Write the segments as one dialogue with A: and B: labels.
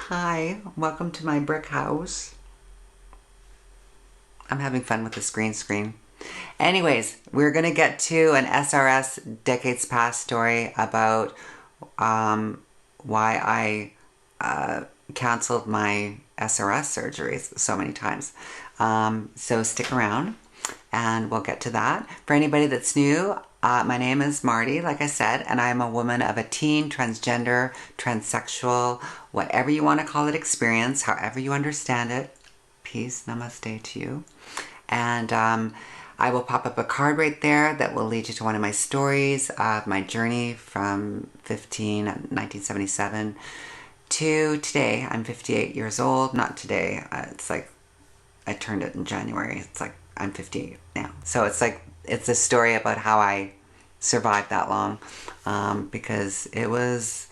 A: Hi, welcome to my brick house. I'm having fun with this green screen. Anyways, we're going to get to an SRS decades past story about why I canceled my SRS surgeries so many times. So stick around and we'll get to that. For anybody that's new, my name is Marty, like I said, and I'm a woman of a teen, transgender, transsexual, whatever you want to call it, experience, however you understand it. Peace, namaste to you. And I will pop up a card right there that will lead you to one of my stories of my journey from 1977 to today. I'm 58 years old. Not today. It's like I turned it in January. It's like I'm 58 now. So it's a story about how I survived that long, because it was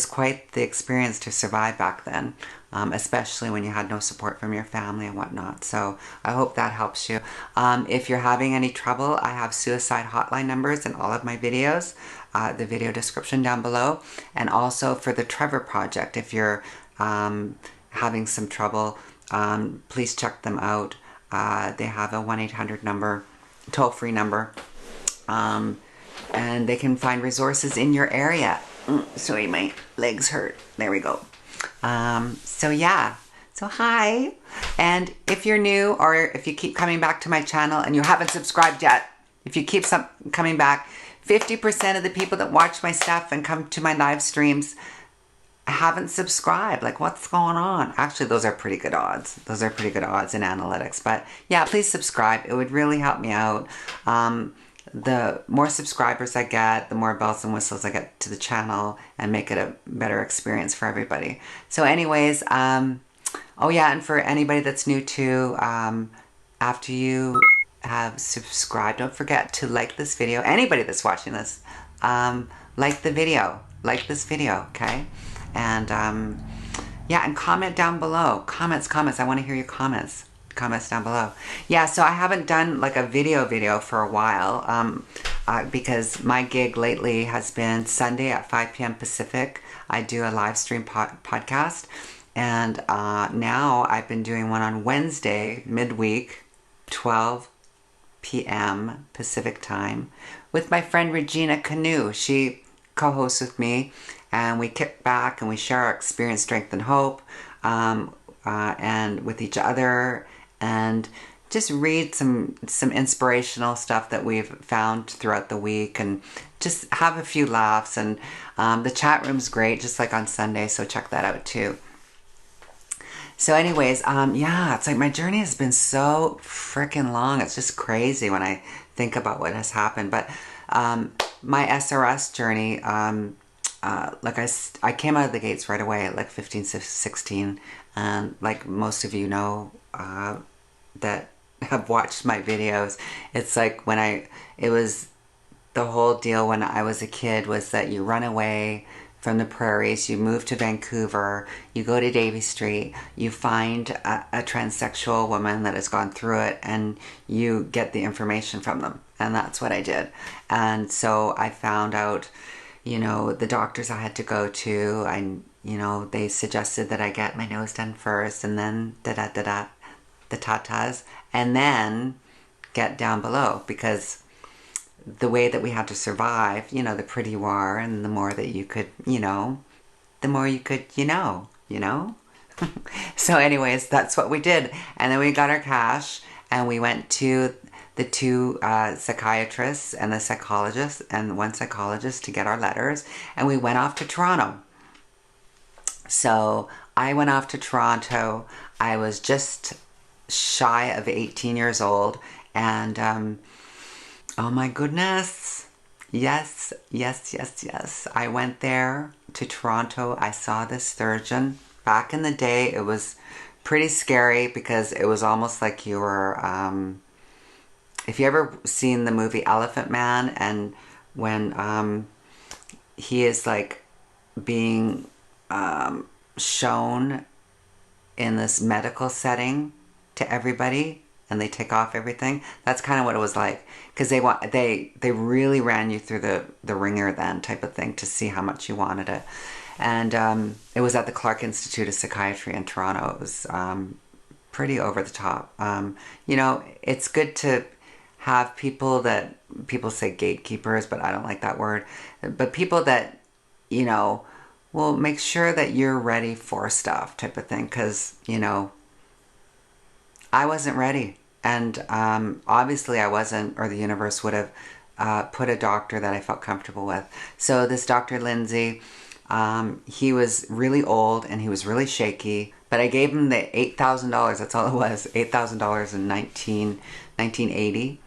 A: quite the experience to survive back then, especially when you had no support from your family and whatnot. So I hope that helps you. If you're having any trouble, I have suicide hotline numbers in all of my videos, the video description down below, and also for the Trevor Project. If you're having some trouble, please check them out. They have a 1-800 number, toll-free number, and they can find resources in your area. Sorry, my legs hurt. There we go. So yeah. So hi. And if you're new, or if you keep coming back to my channel and you haven't subscribed yet, if you keep coming back, 50% of the people that watch my stuff and come to my live streams haven't subscribed. Like, what's going on? Actually, those are pretty good odds. Those are pretty good odds in analytics. But yeah, please subscribe. It would really help me out. The more subscribers I get, the more bells and whistles I get to the channel and make it a better experience for everybody. So anyways, oh yeah, and for anybody that's new too, after you have subscribed, don't forget to like this video. Anybody that's watching this, like the video. Like this video, okay? And yeah, and comment down below. Comments. I want to hear your comments down below. Yeah, so I haven't done like a video for a while, because my gig lately has been Sunday at 5 p.m. Pacific. I do a live stream podcast, and now I've been doing one on Wednesday midweek, 12 p.m. Pacific time, with my friend Regina Canoe. She co-hosts with me, and we kick back and we share our experience, strength, and hope, and with each other, and just read some inspirational stuff that we've found throughout the week, and just have a few laughs. And the chat room's great, just like on Sunday, so check that out too. So anyways, yeah, it's like my journey has been so freaking long. It's just crazy when I think about what has happened. But my SRS journey, like I came out of the gates right away at like 15, 16, and like most of you know, that have watched my videos, it's like it was the whole deal when I was a kid was that you run away from the prairies, you move to Vancouver, you go to Davie Street, you find a transsexual woman that has gone through it, and you get the information from them. And that's what I did. And so I found out, you know, the doctors I had to go to, they suggested that I get my nose done first, and then the tatas, and then get down below, because the way that we had to survive, you know, the prettier you are, and the more that you could, the more you could, So anyways, that's what we did. And then we got our cash, and we went to the two psychiatrists and the psychologist, and one psychologist, to get our letters, and we went off to Toronto. So I went off to Toronto. I was just shy of 18 years old, and oh my goodness, yes, I went there to Toronto. I saw this surgeon. Back in the day, it was pretty scary, because it was almost like you were, if you ever seen the movie Elephant Man, and when he is like being shown in this medical setting to everybody, and they take off everything. That's kind of what it was like, because they really ran you through the ringer then, type of thing, to see how much you wanted it. And it was at the Clark Institute of Psychiatry in Toronto. It was pretty over the top. You know, it's good to have people that, people say gatekeepers, but I don't like that word. But people that, you know, will make sure that you're ready for stuff type of thing. Because, you know, I wasn't ready. And obviously I wasn't, or the universe would have put a doctor that I felt comfortable with. So this Dr. Lindsay, he was really old and he was really shaky, but I gave him the $8,000. That's all it was, $8,000 in 1980.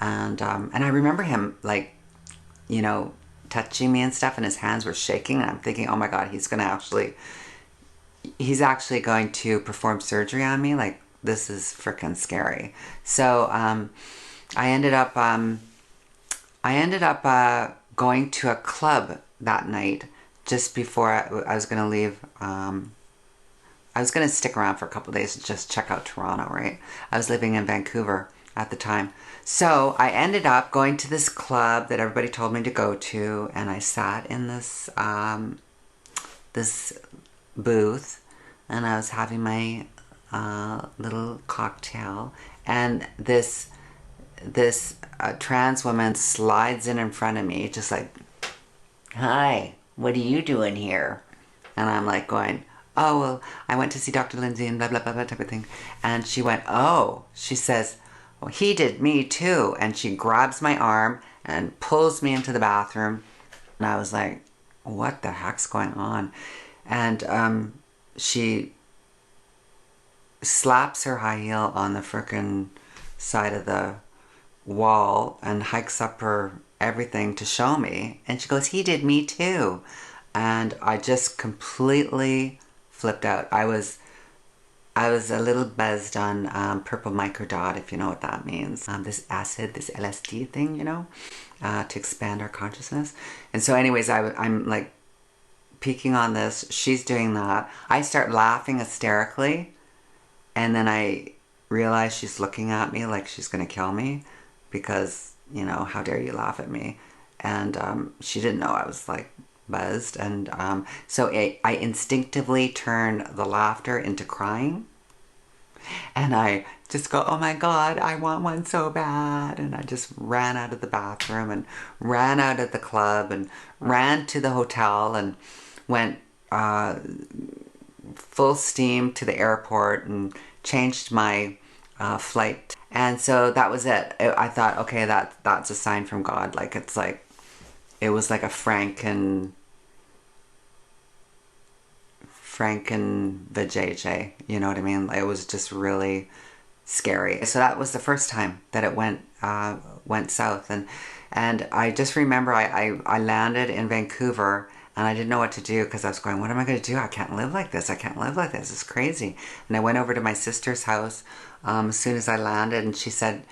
A: And I remember him, like, you know, touching me and stuff, and his hands were shaking, and I'm thinking, oh my God, he's actually going to perform surgery on me. Like, this is freaking scary. So I ended up going to a club that night just before I was going to leave. I was going to stick around for a couple of days and just check out Toronto, right? I was living in Vancouver at the time. So I ended up going to this club that everybody told me to go to, and I sat in this this booth, and I was having my little cocktail, and this trans woman slides in front of me, just like, "Hi, what are you doing here?" And I'm like going, "Oh, well, I went to see Dr. Lindsay and blah, blah, blah, blah type of thing." And she went, "Oh," she says, "well, he did me too." And she grabs my arm and pulls me into the bathroom. And I was like, what the heck's going on? And she slaps her high heel on the frickin' side of the wall and hikes up her everything to show me. And she goes, "He did me too." And I just completely flipped out. I was a little buzzed on purple microdot, if you know what that means. This acid, this LSD thing, you know, to expand our consciousness. And so anyways, I'm like peeking on this. She's doing that. I start laughing hysterically. And then I realize she's looking at me like she's going to kill me because, you know, how dare you laugh at me? And she didn't know I was like buzzed. And so I instinctively turn the laughter into crying. And I just go, "Oh my God, I want one so bad." And I just ran out of the bathroom and ran out of the club and ran to the hotel and went full steam to the airport and changed my flight. And so that was it. I thought, okay, that's a sign from God. Like, it's like, it was like a Franken vajayjay, you know what I mean? It was just really scary. So that was the first time that it went south, and I just remember I landed in Vancouver, and I didn't know what to do because I was going, what am I going to do? I can't live like this. I can't live like this. It's crazy. And I went over to my sister's house as soon as I landed, and she said,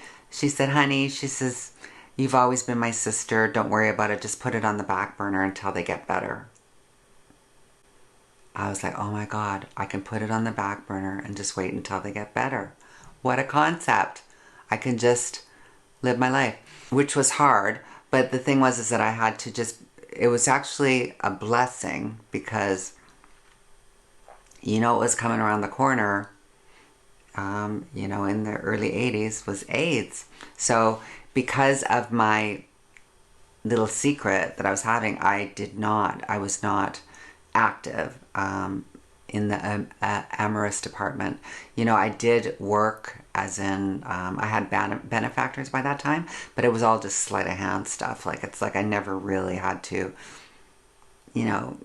A: "Honey," she says, "you've always been my sister. Don't worry about it. Just put it on the back burner until they get better." I was like, oh my God, I can put it on the back burner and just wait until they get better. What a concept. I can just live my life, which was hard. But the thing was is that I had to just, it was actually a blessing because, you know, what was coming around the corner, you know, in the early 80s was AIDS. So because of my little secret that I was having, I was not active in the amorous department. You know, I did work as in, I had benefactors by that time, but it was all just sleight of hand stuff. Like, it's like I never really had to, you know,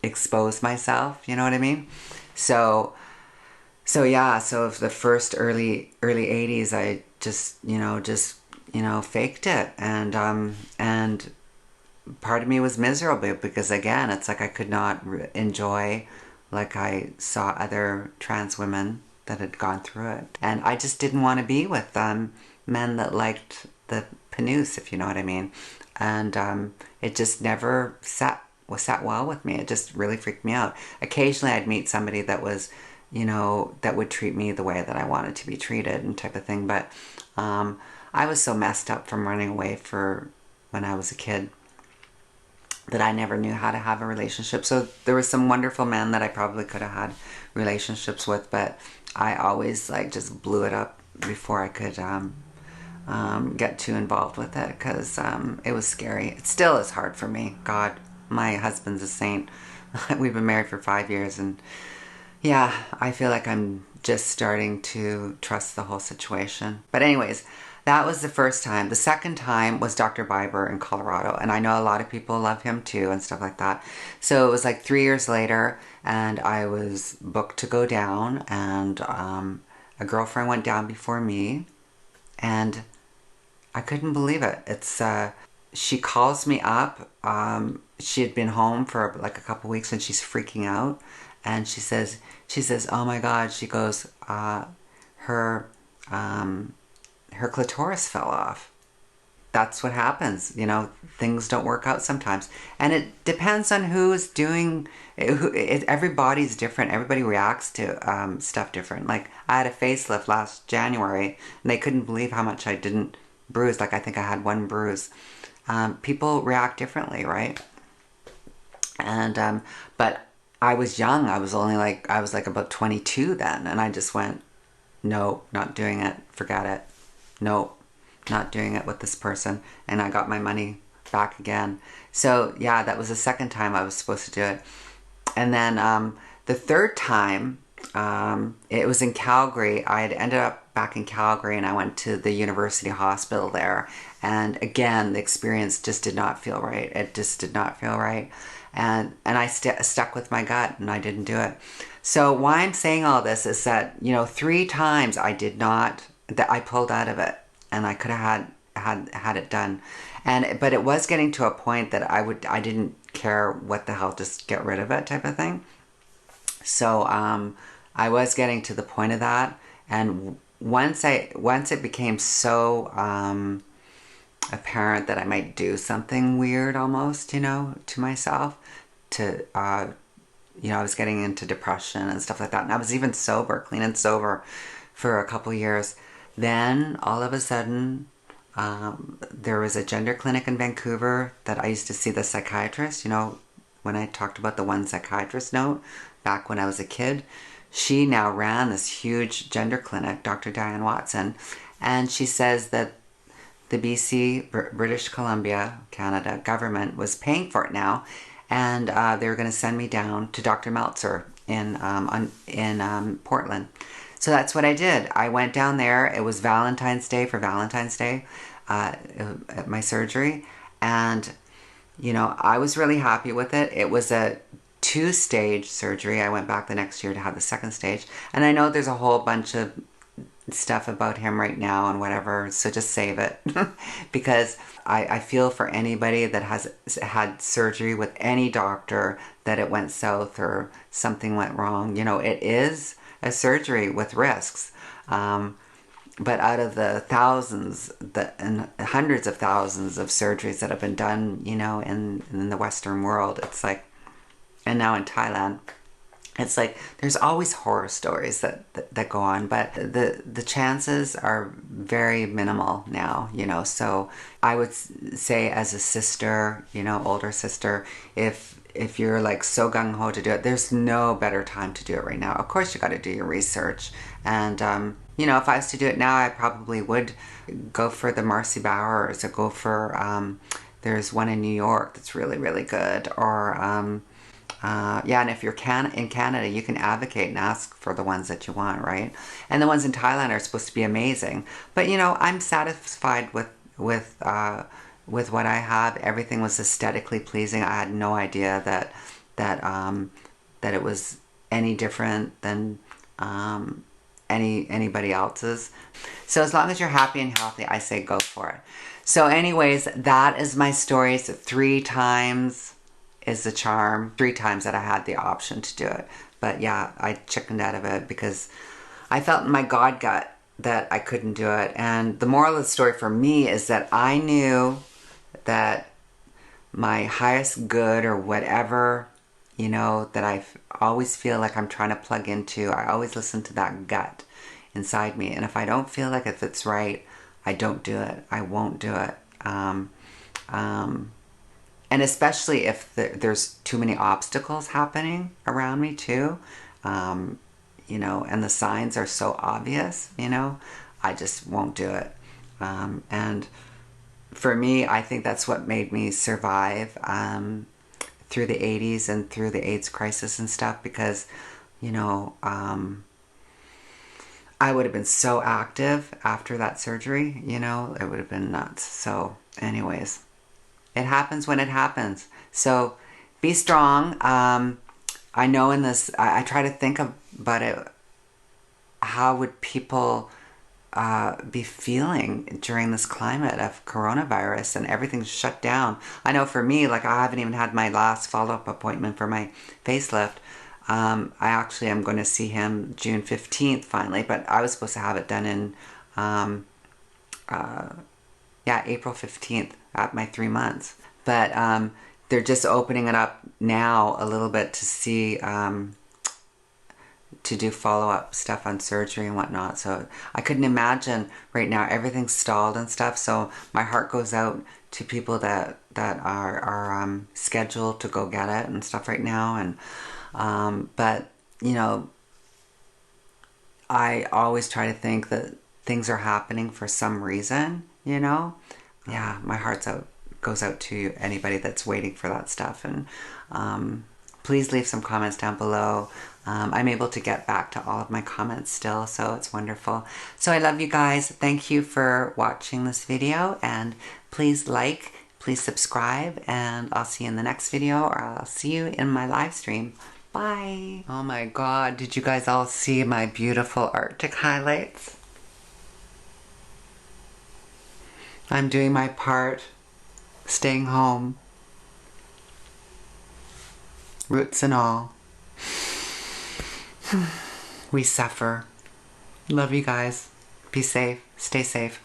A: expose myself, you know what I mean? So yeah, so the first early 80s, I just faked it. And part of me was miserable because, again, it's like I could not enjoy like I saw other trans women that had gone through it. And I just didn't want to be with men that liked the panous, if you know what I mean. And it just never sat well with me. It just really freaked me out. Occasionally I'd meet somebody that was, you know, that would treat me the way that I wanted to be treated and type of thing. But I was so messed up from running away when I was a kid that I never knew how to have a relationship. So there were some wonderful men that I probably could have had relationships with, but I always like just blew it up before I could get too involved with it, because it was scary. It still is hard for me. God, my husband's a saint. We've been married for 5 years, and yeah, I feel like I'm just starting to trust the whole situation. But anyways, that was the first time. The second time was Dr. Biber in Colorado, and I know a lot of people love him too and stuff like that. So it was like 3 years later, and I was booked to go down, and a girlfriend went down before me, and I couldn't believe it. It's she calls me up. She had been home for like a couple weeks, and she's freaking out, and she says, "Oh my God!" She goes, her her clitoris fell off. That's what happens. You know, things don't work out sometimes, and it depends on who's doing. Everybody's different. Everybody reacts to stuff different. Like, I had a facelift last January, and they couldn't believe how much I didn't bruise. Like, I think I had one bruise. People react differently, right? And but I was young. I was like about 22 then, and I just went, no, not doing it. Forget it. No, not doing it with this person. And I got my money back again. So yeah, that was the second time I was supposed to do it. And then the third time, it was in Calgary. I had ended up back in Calgary, and I went to the university hospital there. And again, the experience just did not feel right. It just did not feel right. And I stuck with my gut, and I didn't do it. So why I'm saying all this is that, you know, 3 times I did not, that I pulled out of it, and I could have had it done. But it was getting to a point that I didn't care what the hell, just get rid of it type of thing. So I was getting to the point of that, and once it became so apparent that I might do something weird almost, you know, to myself, to you know, I was getting into depression and stuff like that, and I was even sober, clean and sober, for a couple years. Then all of a sudden, there was a gender clinic in Vancouver that I used to see the psychiatrist. You know, when I talked about the one psychiatrist note back when I was a kid, she now ran this huge gender clinic, Dr. Diane Watson, and she says that the BC, British Columbia, Canada government was paying for it now, and they were going to send me down to Dr. Meltzer in Portland. So that's what I did. I went down there. It was Valentine's Day at my surgery, and you know, I was really happy with it. It was a 2-stage surgery. I went back the next year to have the second stage, and I know there's a whole bunch of stuff about him right now and whatever, so just save it. Because I feel for anybody that has had surgery with any doctor that it went south or something went wrong. You know, it is a surgery with risks. But out of the thousands and hundreds of thousands of surgeries that have been done, you know, in the Western world, it's like, and now in Thailand, it's like there's always horror stories that go on, but the chances are very minimal now, you know. So I would say, as a sister, you know, older sister, if you're like so gung-ho to do it, there's no better time to do it right now. Of course, you got to do your research, and you know, if I was to do it now, I probably would go for the Marcy Bowers, or go for there's one in New York that's really, really good, or yeah, and if you're in Canada, you can advocate and ask for the ones that you want, right? And the ones in Thailand are supposed to be amazing. But you know, I'm satisfied with what I have. Everything was aesthetically pleasing. I had no idea that it was any different than anybody else's. So as long as you're happy and healthy, I say go for it. So anyways, that is my story. So 3 times is the charm. 3 times that I had the option to do it. But yeah, I chickened out of it because I felt in my God gut that I couldn't do it. And the moral of the story for me is that I knew that my highest good, or whatever, you know, that I always feel like I'm trying to plug into, I always listen to that gut inside me. And if I don't feel like if it's right, I don't do it. I won't do it. And especially if there's too many obstacles happening around me too, you know, and the signs are so obvious, you know, I just won't do it. And for me, I think that's what made me survive through the 80s and through the AIDS crisis and stuff, because, you know, I would have been so active after that surgery, you know, it would have been nuts. So anyways, it happens when it happens. So be strong. I know in this, I try to think about it, how would people be feeling during this climate of coronavirus and everything's shut down. I know for me, like I haven't even had my last follow-up appointment for my facelift. I actually am going to see him June 15th finally, but I was supposed to have it done in, April 15th at my 3 months. But they're just opening it up now a little bit to see, to do follow-up stuff on surgery and whatnot. So I couldn't imagine right now, everything's stalled and stuff. So my heart goes out to people that are scheduled to go get it and stuff right now. And but you know, I always try to think that things are happening for some reason, you know. Yeah, my heart's out, goes out to anybody that's waiting for that stuff. And please leave some comments down below. I'm able to get back to all of my comments still, so it's wonderful. So I love you guys. Thank you for watching this video, and please like, please subscribe, and I'll see you in the next video, or I'll see you in my live stream. Bye. Oh my God, did you guys all see my beautiful Arctic highlights? I'm doing my part, staying home, roots and all. We suffer. Love you guys. Be safe. Stay safe.